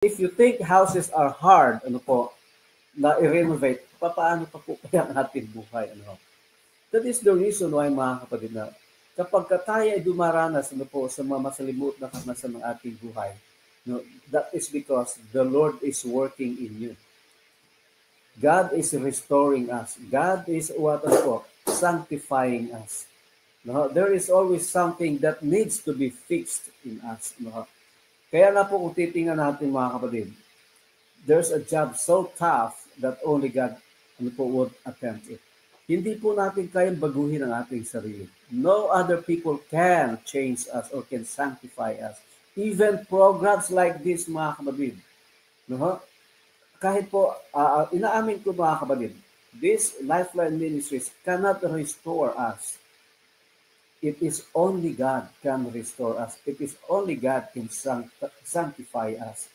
If you think houses are hard, na i-renovate, paano pa po kaya ang ating buhay? That is the reason why, mga kapatid, na kapag tayo ay dumaranas sa mga masalimuot na karanasan ng ating buhay, that is because the Lord is working in you. God is restoring us. God is sanctifying us. There is always something that needs to be fixed in us. Kaya nga po kung titingnan natin, mga kapatid, there's a job so tough that only God would attempt it. Hindi po natin kayang baguhin ang ating sarili. No other people can change us or can sanctify us. Even programs like this, mga kapatid, kahit po, inaamin ko, mga kapatid, this Lifeline Ministries cannot restore us. It is only God can restore us. It is only God can sanctify us.